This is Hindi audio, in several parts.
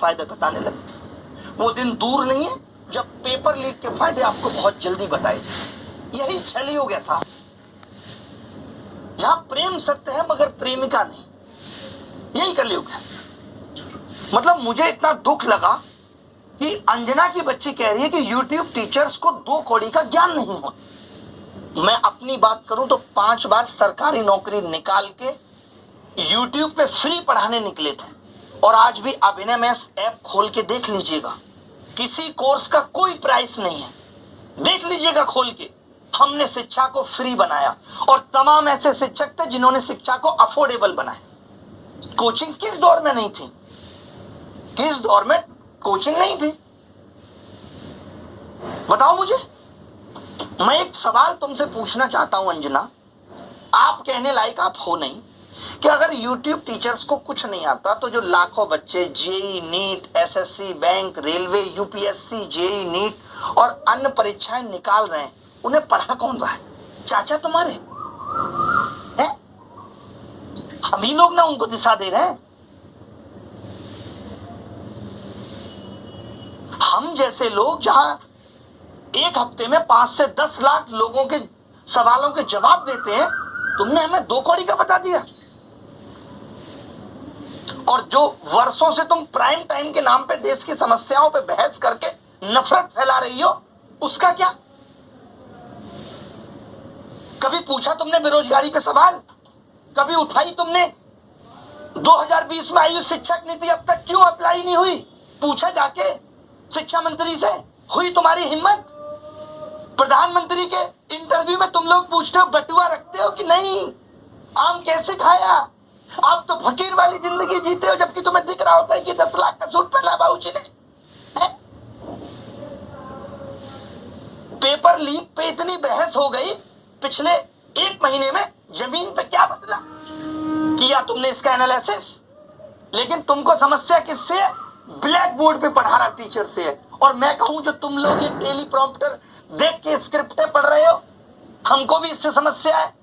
फायदे बताने लगे। वो दिन दूर नहीं है जब पेपर लीक के फायदे आपको बहुत जल्दी बताए जाए। यही छलयुग है साहब, जहां प्रेम सत्य है मगर प्रेमिका नहीं। यही कलयुग है। मतलब मुझे इतना दुख लगा कि अंजना की बच्ची कह रही है कि यूट्यूब टीचर्स को 2 कौड़ी का ज्ञान नहीं होता। मैं अपनी बात करूं तो 5 बार सरकारी नौकरी निकाल के यूट्यूब पे फ्री पढ़ाने निकले थे, और आज भी अभिनय मैथ्स ऐप खोल के देख लीजिएगा, किसी कोर्स का कोई प्राइस नहीं है। देख लीजिएगा खोल के, हमने शिक्षा को फ्री बनाया, और तमाम ऐसे शिक्षक थे जिन्होंने शिक्षा को अफोर्डेबल बनाया। कोचिंग किस दौर में नहीं थी? किस दौर में कोचिंग नहीं थी? बताओ मुझे। मैं एक सवाल तुमसे पूछना चाहता हूं अंजना, आप कहने लायक आप हो नहीं, कि अगर YouTube टीचर्स को कुछ नहीं आता तो जो लाखों बच्चे JEE NEET, SSC, bank, railway, UPSC, JEE NEET और अन्य परीक्षाएं निकाल रहे हैं, उन्हें पढ़ा कौन रहा है? चाचा तुम्हारे हैं? हम ही लोग ना उनको दिशा दे रहे हैं। हम जैसे लोग जहां एक हफ्ते में 5 से 10 लाख लोगों के सवालों के जवाब देते हैं, तुमने हमें 2 कौड़ी का बता दिया। और जो वर्षों से तुम प्राइम टाइम के नाम पे देश की समस्याओं पे बहस करके नफरत फैला रही हो, उसका क्या? कभी पूछा तुमने बेरोजगारी पे सवाल? कभी उठाई तुमने 2020 में आई शिक्षक नीति अब तक क्यों अप्लाई नहीं हुई? पूछा जाके शिक्षा मंत्री से? हुई तुम्हारी हिम्मत? प्रधानमंत्री के इंटरव्यू में तुम लोग पूछते हो बटुआ रखते हो कि नहीं? आम कैसे खाया? आप तो फकीर वाली जिंदगी जीते हो, जबकि तुम्हें दिख रहा होता है कि 10 लाख का सूट पहना बाबूजी ने। पेपर लीक पे इतनी बहस हो गई, पिछले 1 महीने में जमीन पे क्या बदला? किया तुमने इसका एनालिसिस? लेकिन तुमको समस्या किससे है? ब्लैक बोर्ड पे पढ़ा रहा टीचर से है। और मैं कहूं जो तुम लोग ये टेली प्रॉम्प्टर देख के स्क्रिप्टें पढ़ रहे हो, हमको भी इससे समस्या है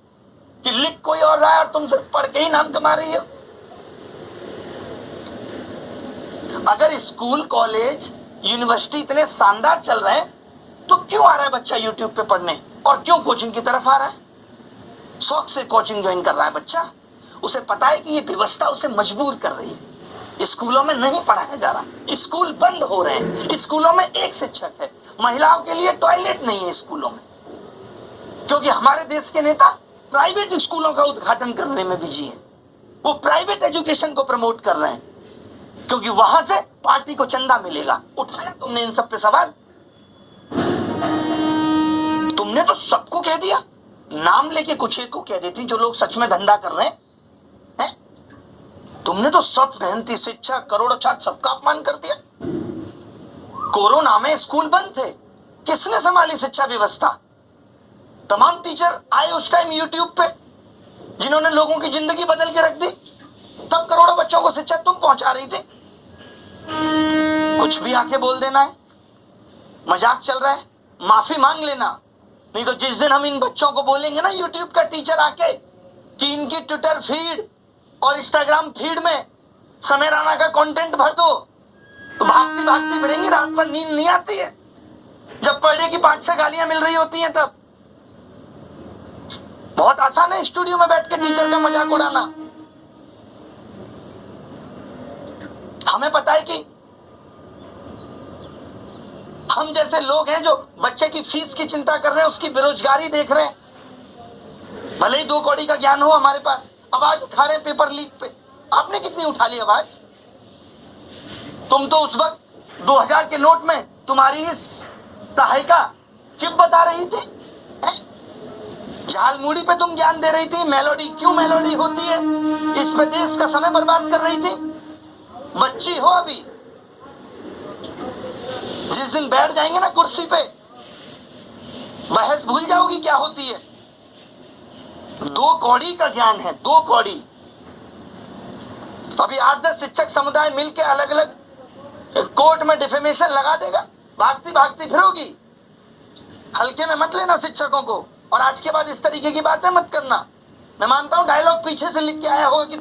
कि लिख कोई और रहा है और तुम सिर्फ पढ़ के ही नाम कमा रही हो। अगर स्कूल, कॉलेज, यूनिवर्सिटी इतने शानदार चल रहे हैं तो क्यों आ रहा है बच्चा यूट्यूब पे पढ़ने, और क्यों कोचिंग की तरफ आ रहा है? शौक से कोचिंग ज्वाइन कर रहा है बच्चा। उसे पता है कि ये व्यवस्था उसे मजबूर कर रही है। स्कूलों में नहीं पढ़ाया जा रहा, स्कूल बंद हो रहे हैं, स्कूलों में एक शिक्षक है, महिलाओं के लिए टॉयलेट नहीं है स्कूलों में, क्योंकि हमारे देश के नेता प्राइवेट स्कूलों का उद्घाटन करने में बिजी हैं। वो प्राइवेट एजुकेशन को प्रमोट कर रहे हैं क्योंकि वहां से पार्टी को चंदा मिलेगा। उठाया तुमने इन सब पे सवाल? तुमने तो सबको कह दिया, नाम लेके कुछ एक को कह देती जो लोग सच में धंधा कर रहे हैं। तुमने तो सब मेहनती शिक्षक, करोड़ों छात्र, सबका अपमान कर दिया। कोरोना में स्कूल बंद थे, किसने संभाली शिक्षा व्यवस्था? तमाम टीचर आए उस टाइम यूट्यूब पे, जिन्होंने लोगों की जिंदगी बदल के रख दी। तब करोड़ों बच्चों को शिक्षा तुम पहुंचा रही थी। कुछ भी आके बोल देना है, मजाक चल रहा है, माफी मांग लेना, नहीं तो जिस दिन हम इन बच्चों को बोलेंगे ना यूट्यूब का टीचर आके कि इनकी ट्विटर फीड और इंस्टाग्राम फीड में समय राणा का कंटेंट भर दो, तो भागती भागती फिरेंगी, रात भर नींद नहीं आती है। जब पर डे की 5-6 गालियां मिल रही होती हैं तब। बहुत आसान है स्टूडियो में बैठ के टीचर का मजाक उड़ाना। हमें पता है कि हम जैसे लोग हैं जो बच्चे की फीस की चिंता कर रहे हैं, उसकी बेरोजगारी देख रहे हैं, भले ही 2 कौड़ी का ज्ञान हो हमारे पास, आवाज उठा रहे हैं पेपर लीक पे। आपने कितनी उठा ली आवाज? तुम तो उस वक्त 2000 के नोट में तुम्हारी इस सहायिका चिप बता रही थी, झालमुड़ी पे तुम ज्ञान दे रही थी। मेलोडी क्यों मेलोडी होती है, इस पे देश का समय बर्बाद कर रही थी। बच्ची हो अभी, जिस दिन बैठ जाएंगे ना कुर्सी पे, बहस भूल जाओगी क्या होती है। 2 कौड़ी का ज्ञान है, 2 कौड़ी। अभी 8-10 शिक्षक समुदाय मिलके अलग अलग कोर्ट में डिफेमेशन लगा देगा, भागती भागती फिरोगी। हल्के में मत लेना शिक्षकों को, और आज के बाद इस तरीके की बातें मत करना। मैं मानता हूं डायलॉग पीछे से लिख के आया होगा कि